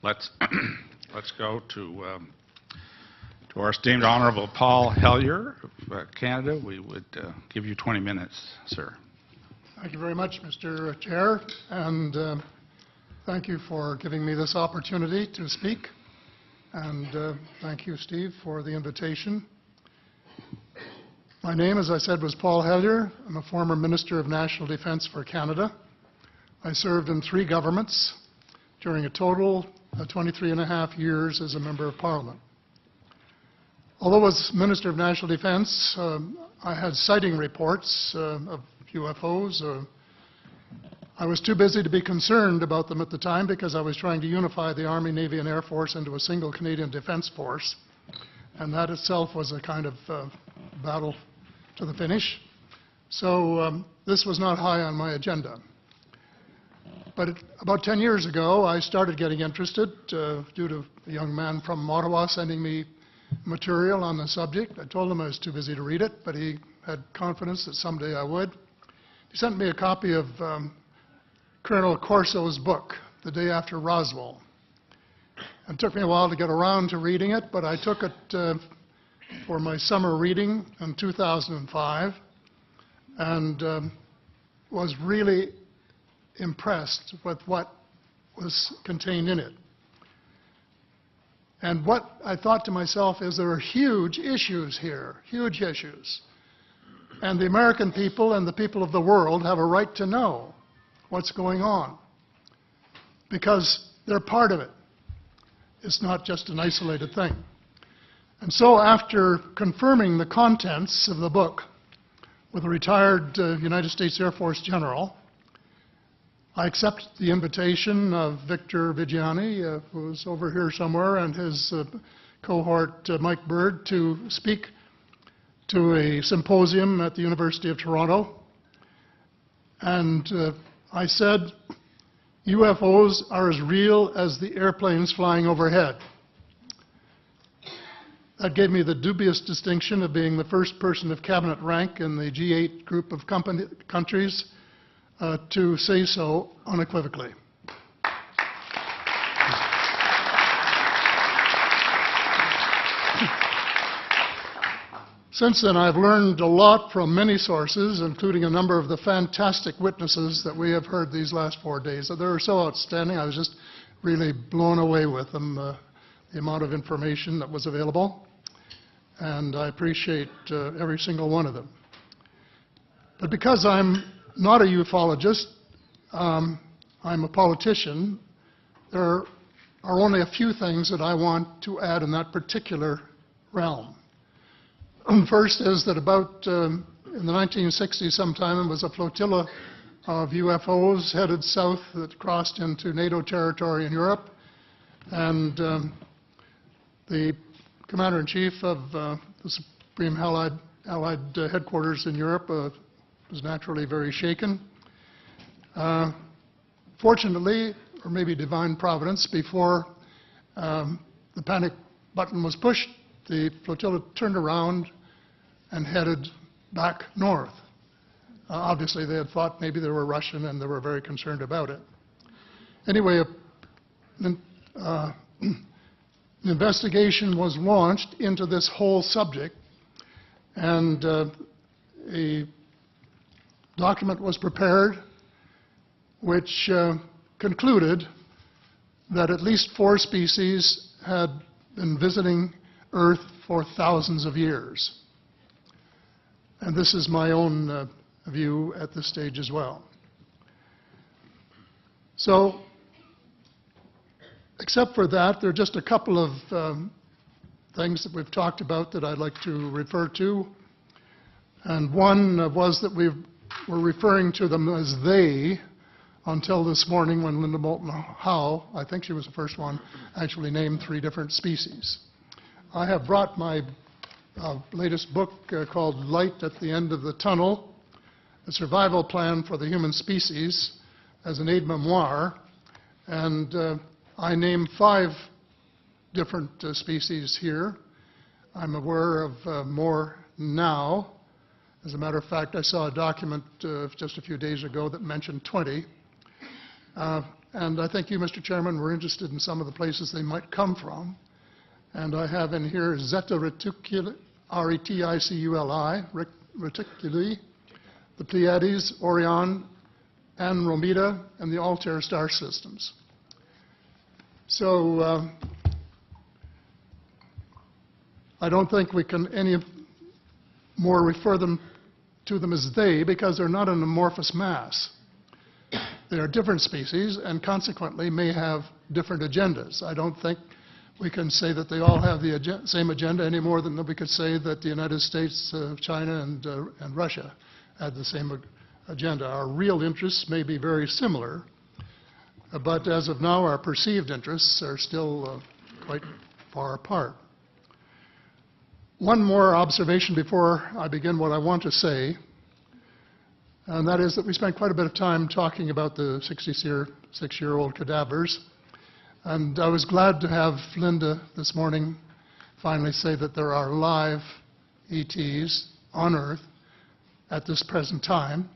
let's let's go to our esteemed Honorable Paul Hellyer of Canada. We would give you 20 minutes, sir. Thank you very much, Mr. Chair, and thank you for giving me this opportunity to speak. And thank you, Steve, for the invitation. My name, as I said, was Paul Hellyer. I'm a former Minister of National Defence for Canada. I served in 3 governments during a total of 23.5 years as a Member of Parliament. Although as Minister of National Defence, I had sighting reports of UFOs. I was too busy to be concerned about them at the time because I was trying to unify the Army, Navy and Air Force into a single Canadian Defence Force. And that itself was a kind of battle to the finish. So this was not high on my agenda. But about 10 years ago, I started getting interested due to a young man from Ottawa sending me material on the subject. I told him I was too busy to read it, but he had confidence that someday I would. He sent me a copy of Colonel Corso's book, The Day After Roswell. It took me a while to get around to reading it, but I took it for my summer reading in 2005 and was really impressed with what was contained in it. And what I thought to myself is there are huge issues here, huge issues. And the American people and the people of the world have a right to know what's going on because they're part of it. It's not just an isolated thing. And so after confirming the contents of the book with a retired United States Air Force general, I accepted the invitation of Victor Vigiani, who's over here somewhere, and his cohort, Mike Bird, to speak to a symposium at the University of Toronto. And I said, UFOs are as real as the airplanes flying overhead. That gave me the dubious distinction of being the first person of cabinet rank in the G8 group of countries to say so unequivocally. Since then, I've learned a lot from many sources, including a number of the fantastic witnesses that we have heard these last 4 days. They were so outstanding, I was just really blown away with them, the amount of information that was available. And I appreciate every single one of them. But because I'm not a ufologist, I'm a politician, there are only a few things that I want to add in that particular realm. First is that about in the 1960s sometime, there was a flotilla of UFOs headed south that crossed into NATO territory in Europe. And the Commander-in-Chief of the Supreme Allied Headquarters in Europe was naturally very shaken. Fortunately, or maybe divine providence, before the panic button was pushed, the flotilla turned around and headed back north. Obviously, they had thought maybe they were Russian and they were very concerned about it. Anyway, an investigation was launched into this whole subject, and a document was prepared which concluded that at least 4 species had been visiting Earth for thousands of years. And this is my own view at this stage as well. So, except for that, there are just a couple of things that we've talked about that I'd like to refer to. And one was that we were referring to them as they until this morning when Linda Moulton Howe, I think she was the first one, actually named 3 different species. I have brought my latest book called Light at the End of the Tunnel, A Survival Plan for the Human Species, as an aide-memoire, and I name 5 different species here. I'm aware of more now. As a matter of fact, I saw a document just a few days ago that mentioned 20. And I think you, Mr. Chairman, were interested in some of the places they might come from. And I have in here Zeta Reticuli, R-E-T-I-C-U-L-I, Reticuli, the Pleiades, Orion, Andromeda, and the Altair star systems. So I don't think we can any more refer to them as they, because they're not an amorphous mass. They are different species and consequently may have different agendas. I don't think we can say that they all have the same agenda any more than we could say that the United States, China, and Russia had the same agenda. Our real interests may be very similar, but as of now, our perceived interests are still quite far apart. One more observation before I begin what I want to say, and that is that we spent quite a bit of time talking about the 66-year-old cadavers. And I was glad to have Linda this morning finally say that there are live ETs on Earth at this present time,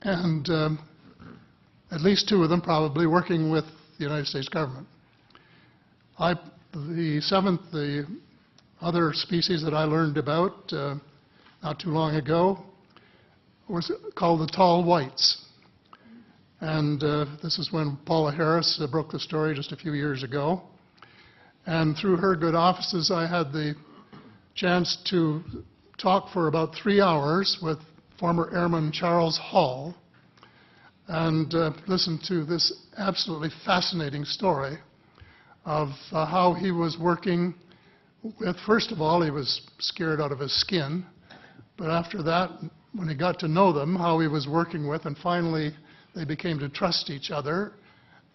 and at least 2 of them probably working with the United States government. The other species that I learned about not too long ago was called the tall whites. And this is when Paula Harris broke the story just a few years ago. And through her good offices, I had the chance to talk for about 3 hours with former Airman Charles Hall and listen to this absolutely fascinating story of how he was working with, first of all, he was scared out of his skin, but after that, when he got to know them, how he was working with, and finally they became to trust each other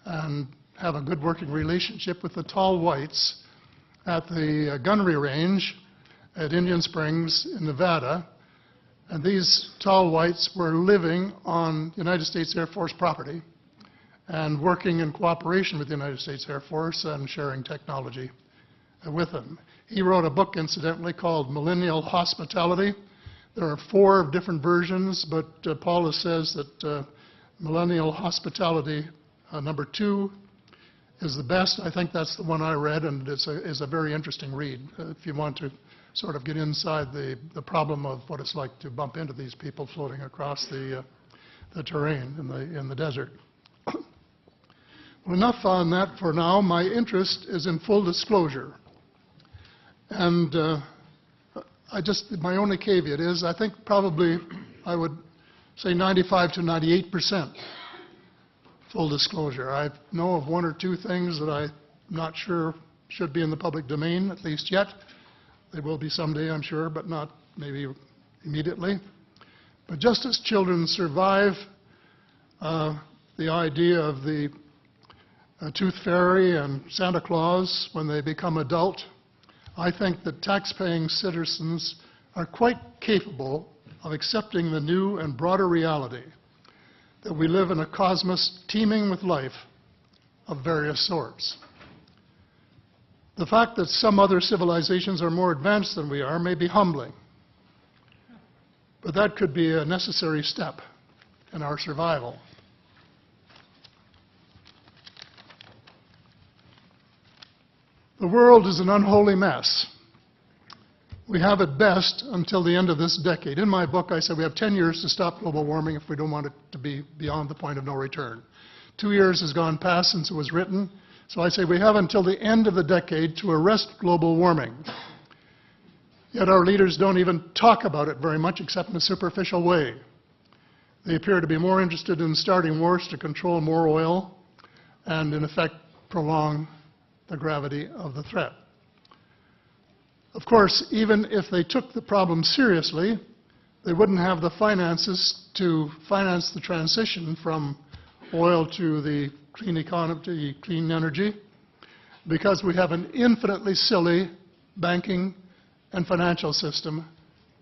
and have a good working relationship with the tall whites at the gunnery range at Indian Springs in Nevada. And these tall whites were living on United States Air Force property and working in cooperation with the United States Air Force and sharing technology with them. He wrote a book, incidentally, called Millennial Hospitality. There are 4 different versions, but Paula says that Millennial Hospitality number 2 is the best. I think that's the one I read, and it's a very interesting read if you want to sort of get inside the problem of what it's like to bump into these people floating across the terrain in the desert. Well, enough on that for now. My interest is in full disclosure. And my only caveat is I think probably I would say 95 to 98% full disclosure. I know of 1 or 2 things that I'm not sure should be in the public domain, at least yet. They will be someday, I'm sure, but not maybe immediately. But just as children survive the idea of the Tooth Fairy and Santa Claus when they become adult, I think that tax-paying citizens are quite capable of accepting the new and broader reality that we live in a cosmos teeming with life of various sorts. The fact that some other civilizations are more advanced than we are may be humbling, but that could be a necessary step in our survival. The world is an unholy mess. We have it best until the end of this decade. In my book, I said we have 10 years to stop global warming if we don't want it to be beyond the point of no return. 2 years has gone past since it was written, so I say we have until the end of the decade to arrest global warming. Yet our leaders don't even talk about it very much except in a superficial way. They appear to be more interested in starting wars to control more oil and, in effect, prolong the gravity of the threat. Of course, even if they took the problem seriously, they wouldn't have the finances to finance the transition from oil to the clean economy, to clean energy, because we have an infinitely silly banking and financial system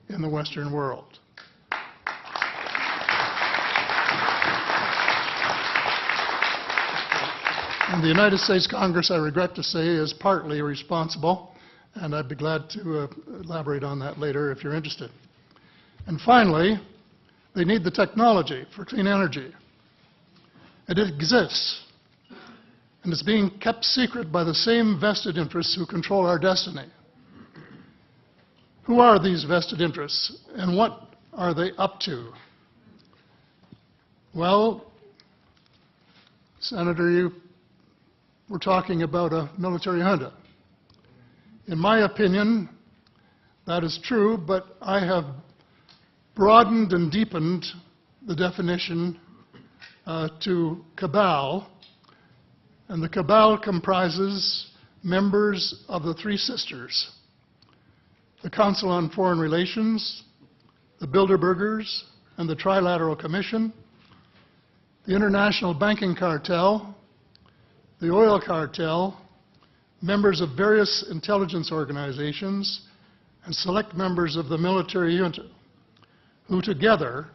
in the Western world. And the United States Congress, I regret to say, is partly responsible, and I'd be glad to elaborate on that later if you're interested. And finally, they need the technology for clean energy. It exists, and it's being kept secret by the same vested interests who control our destiny. Who are these vested interests, and what are they up to? Well, Senator, you were talking about a military junta. In my opinion, that is true, but I have broadened and deepened the definition to cabal, and the cabal comprises members of the Three Sisters: the Council on Foreign Relations, the Bilderbergers, and the Trilateral Commission, the International Banking Cartel, the Oil Cartel, members of various intelligence organizations, and select members of the military junta, who together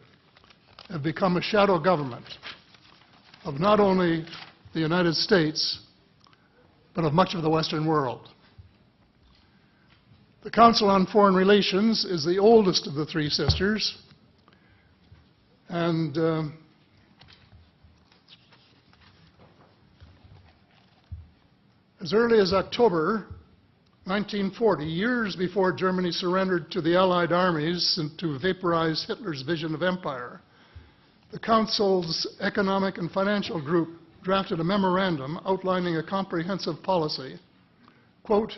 have become a shadow government of not only the United States, but of much of the Western world. The Council on Foreign Relations is the oldest of the Three Sisters, and as early as October 1940, years before Germany surrendered to the Allied armies and to vaporize Hitler's vision of empire, the Council's Economic and Financial Group drafted a memorandum outlining a comprehensive policy, quote,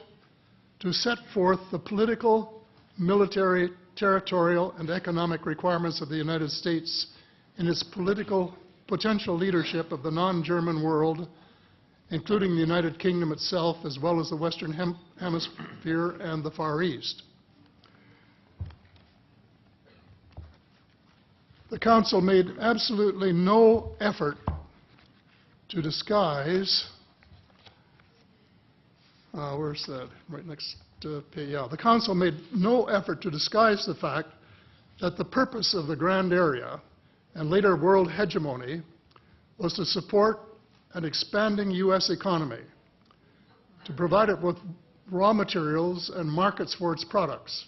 to set forth the political, military, territorial, and economic requirements of the United States in its political potential leadership of the non-German world, including the United Kingdom itself, as well as the Western Hemisphere and the Far East. The Council made absolutely no effort to disguise, where's that? Right next page, yeah. The Council made no effort to disguise the fact that the purpose of the Grand Area and later world hegemony was to support an expanding U.S. economy, to provide it with raw materials and markets for its products.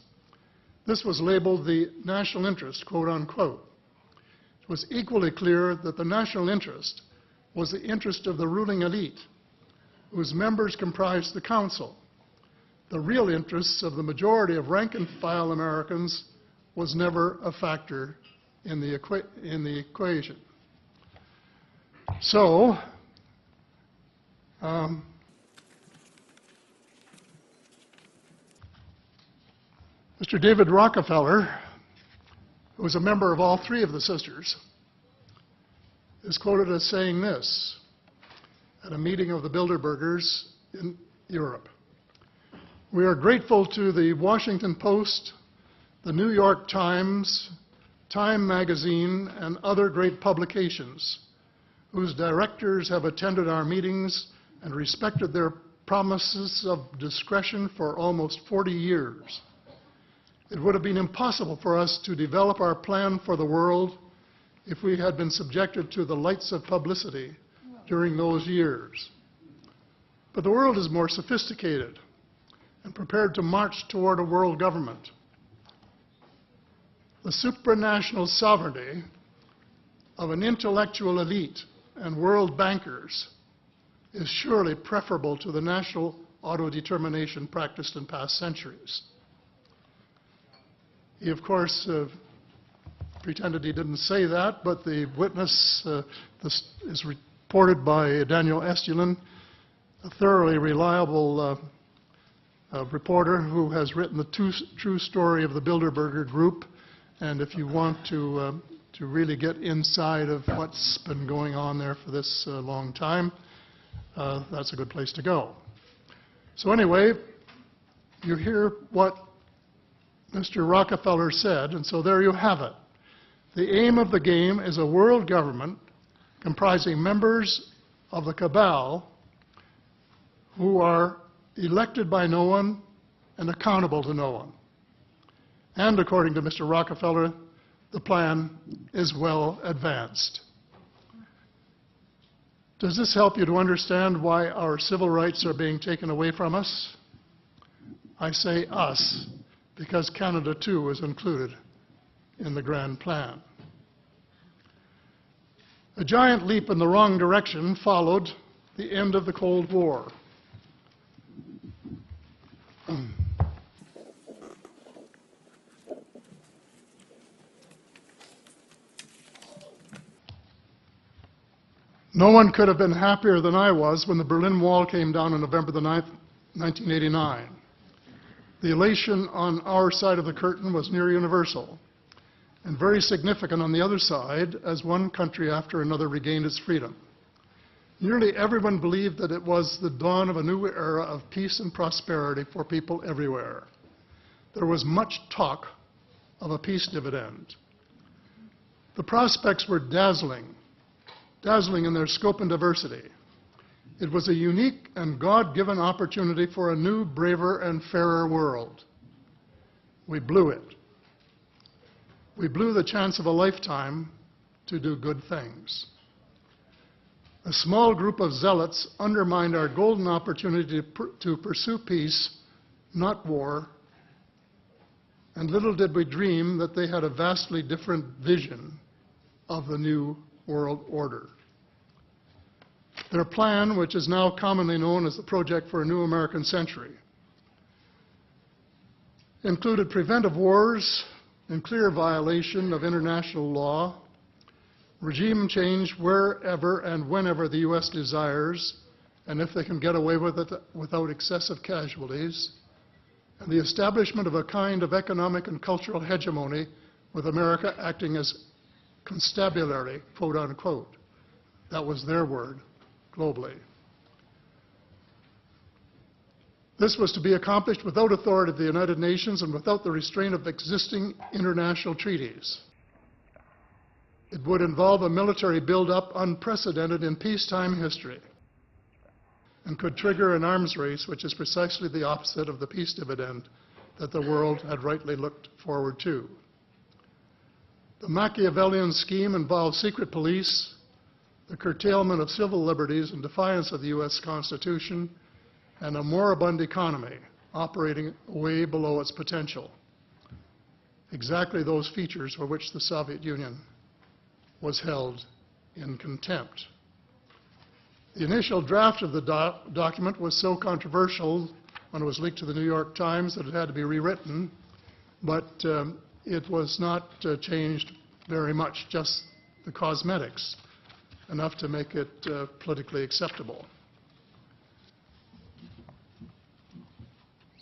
This was labeled the national interest, quote unquote. It was equally clear that the national interest was the interest of the ruling elite, whose members comprised the Council. The real interests of the majority of rank-and-file Americans was never a factor in the equation. So, Mr. David Rockefeller, who was a member of all three of the sisters, is quoted as saying this at a meeting of the Bilderbergers in Europe. We are grateful to the Washington Post, the New York Times, Time magazine, and other great publications whose directors have attended our meetings and respected their promises of discretion for almost 40 years. It would have been impossible for us to develop our plan for the world if we had been subjected to the lights of publicity during those years. But the world is more sophisticated and prepared to march toward a world government. The supranational sovereignty of an intellectual elite and world bankers is surely preferable to the national autodetermination practiced in past centuries. He, of course, pretended he didn't say that, but the witness, this is reported by Daniel Estulin, a thoroughly reliable reporter who has written the true story of the Bilderberger Group. And if you want to really get inside of what's been going on there for this long time, that's a good place to go. So anyway, you hear what Mr. Rockefeller said, and so there you have it. The aim of the game is a world government comprising members of the cabal who are elected by no one and accountable to no one. And according to Mr. Rockefeller, the plan is well advanced. Does this help you to understand why our civil rights are being taken away from us? I say us, because Canada too is included in the grand plan. A giant leap in the wrong direction followed the end of the Cold War. No one could have been happier than I was when the Berlin Wall came down on November the 9th, 1989. The elation on our side of the curtain was near universal, and very significant on the other side as one country after another regained its freedom. Nearly everyone believed that it was the dawn of a new era of peace and prosperity for people everywhere. There was much talk of a peace dividend. The prospects were dazzling in their scope and diversity. It was a unique and God-given opportunity for a new, braver, and fairer world. We blew it. We blew the chance of a lifetime to do good things. A small group of zealots undermined our golden opportunity to pursue peace, not war, and little did we dream that they had a vastly different vision of the new world order. Their plan, which is now commonly known as the Project for a New American Century, included preventive wars in clear violation of international law, regime change wherever and whenever the U.S. desires, and if they can get away with it without excessive casualties, and the establishment of a kind of economic and cultural hegemony with America acting as constabulary, quote unquote. That was their word, globally. This was to be accomplished without authority of the United Nations and without the restraint of existing international treaties. It would involve a military buildup unprecedented in peacetime history and could trigger an arms race, which is precisely the opposite of the peace dividend that the world had rightly looked forward to. The Machiavellian scheme involved secret police, the curtailment of civil liberties in defiance of the U.S. Constitution, and a moribund economy operating way below its potential. Exactly those features for which the Soviet Union was held in contempt. The initial draft of the document was so controversial when it was leaked to the New York Times that it had to be rewritten, but it was not changed very much, just the cosmetics, enough to make it politically acceptable.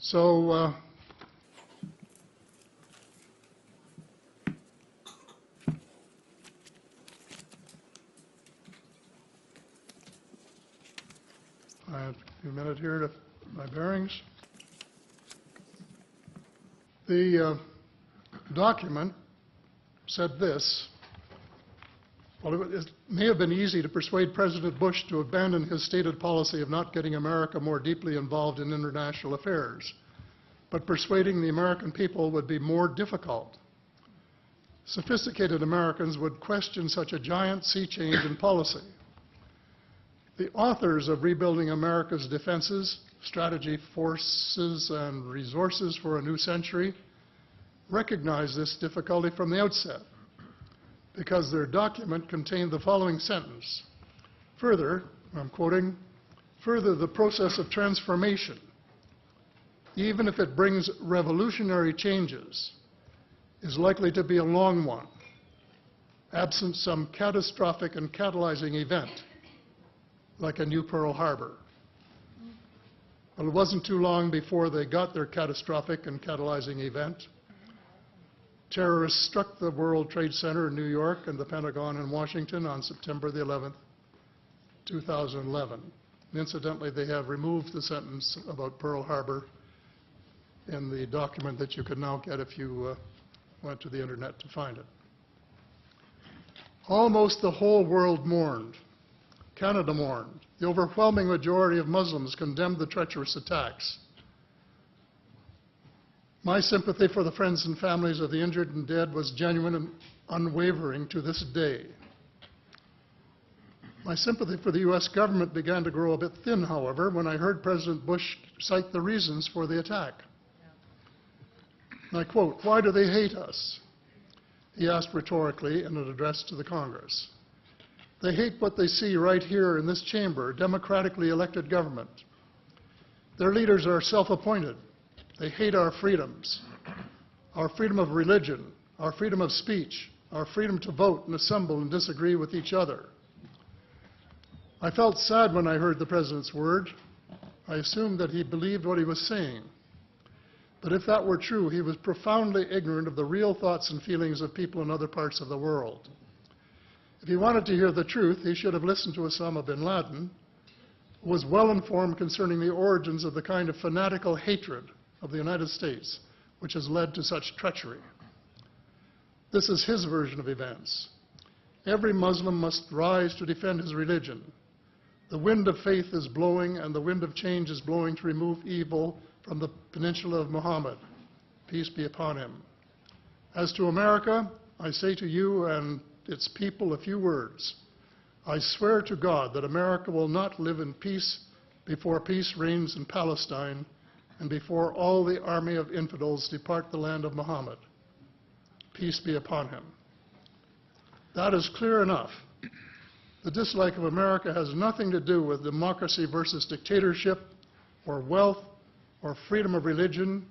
So I have a few minutes here to my bearings. The document said this: well, it may have been easy to persuade President Bush to abandon his stated policy of not getting America more deeply involved in international affairs, but persuading the American people would be more difficult. Sophisticated Americans would question such a giant sea change in policy. The authors of Rebuilding America's Defenses, Strategy, Forces, and Resources for a New Century recognized this difficulty from the outset, because their document contained the following sentence: further, I'm quoting, further, the process of transformation, even if it brings revolutionary changes, is likely to be a long one, absent some catastrophic and catalyzing event, like a new Pearl Harbor. Well, it wasn't too long before they got their catastrophic and catalyzing event. Terrorists struck the World Trade Center in New York and the Pentagon in Washington on September the 11th, 2011. And incidentally, they have removed the sentence about Pearl Harbor in the document that you could now get if you went to the internet to find it. Almost the whole world mourned. Canada mourned. The overwhelming majority of Muslims condemned the treacherous attacks. My sympathy for the friends and families of the injured and dead was genuine and unwavering to this day. My sympathy for the U.S. government began to grow a bit thin, however, when I heard President Bush cite the reasons for the attack. And I quote, "Why do they hate us?" he asked rhetorically in an address to the Congress. They hate what they see right here in this chamber, democratically elected government. Their leaders are self-appointed. They hate our freedoms, our freedom of religion, our freedom of speech, our freedom to vote and assemble and disagree with each other. I felt sad when I heard the President's word. I assumed that he believed what he was saying. But if that were true, he was profoundly ignorant of the real thoughts and feelings of people in other parts of the world. If he wanted to hear the truth, he should have listened to Osama bin Laden, who was well informed concerning the origins of the kind of fanatical hatred of the United States which has led to such treachery. This is his version of events. Every Muslim must rise to defend his religion. The wind of faith is blowing, and the wind of change is blowing to remove evil from the peninsula of Muhammad. Peace be upon him. As to America, I say to you and its people a few words. I swear to God that America will not live in peace before peace reigns in Palestine and before all the army of infidels depart the land of Muhammad. Peace be upon him. That is clear enough. The dislike of America has nothing to do with democracy versus dictatorship, or wealth, or freedom of religion,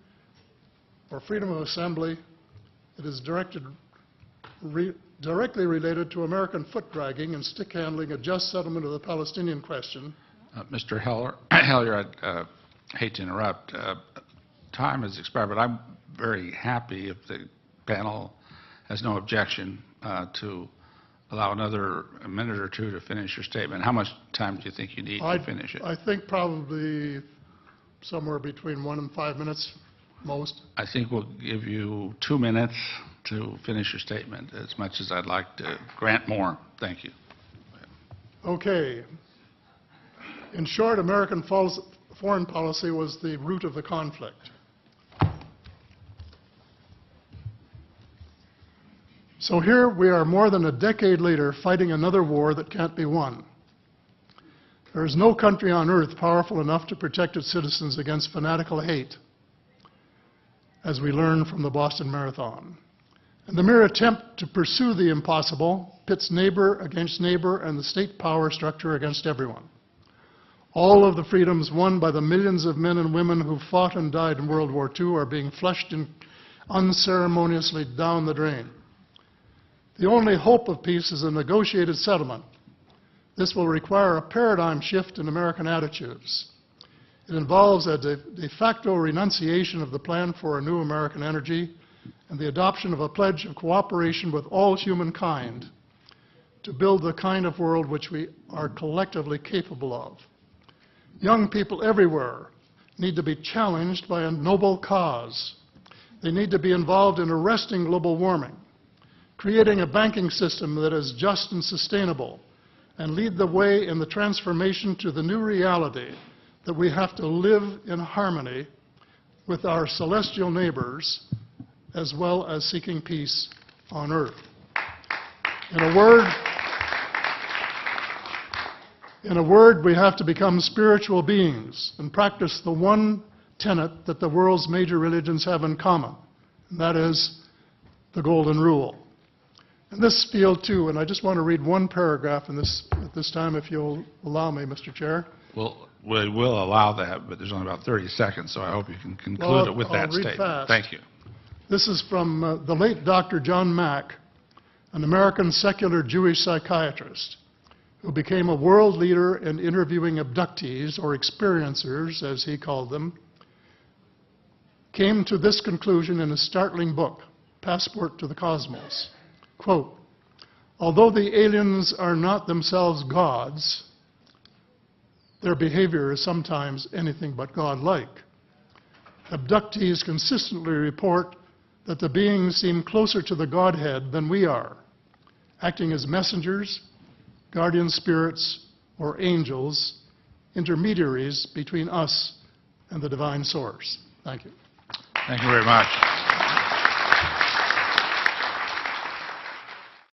or freedom of assembly. It is directly related to American foot-dragging and stick-handling a just settlement of the Palestinian question. Mr. Hellyer, I'd hate to interrupt. Time has expired, but I'm very happy if the panel has no objection to allow another minute or two to finish your statement. How much time do you think you need to finish it? I think probably somewhere between 1 and 5 minutes, most. I think we'll give you 2 minutes to finish your statement, as much as I'd like to grant more. Thank you. Okay. In short, American foreign policy was the root of the conflict. So here we are more than a decade later fighting another war that can't be won. There is no country on earth powerful enough to protect its citizens against fanatical hate, as we learned from the Boston Marathon. And the mere attempt to pursue the impossible pits neighbor against neighbor and the state power structure against everyone. All of the freedoms won by the millions of men and women who fought and died in World War II are being flushed unceremoniously down the drain. The only hope of peace is a negotiated settlement. This will require a paradigm shift in American attitudes. It involves a de facto renunciation of the plan for a new American energy and the adoption of a pledge of cooperation with all humankind to build the kind of world which we are collectively capable of. Young people everywhere need to be challenged by a noble cause. They need to be involved in arresting global warming, creating a banking system that is just and sustainable, and lead the way in the transformation to the new reality that we have to live in harmony with our celestial neighbors, as well as seeking peace on earth. In a word, we have to become spiritual beings and practice the one tenet that the world's major religions have in common, and that is the Golden Rule. In this field, too, and I just want to read one paragraph at this time, if you'll allow me, Mr. Chair. Well, we will allow that, but there's only about 30 seconds, so I hope you can conclude it with that statement. Fast. Thank you. This is from the late Dr. John Mack, an American secular Jewish psychiatrist who became a world leader in interviewing abductees, or experiencers, as he called them, came to this conclusion in a startling book, Passport to the Cosmos. Quote, although the aliens are not themselves gods, their behavior is sometimes anything but godlike. Abductees consistently report that the beings seem closer to the Godhead than we are, acting as messengers, guardian spirits, or angels, intermediaries between us and the divine source. Thank you. Thank you very much.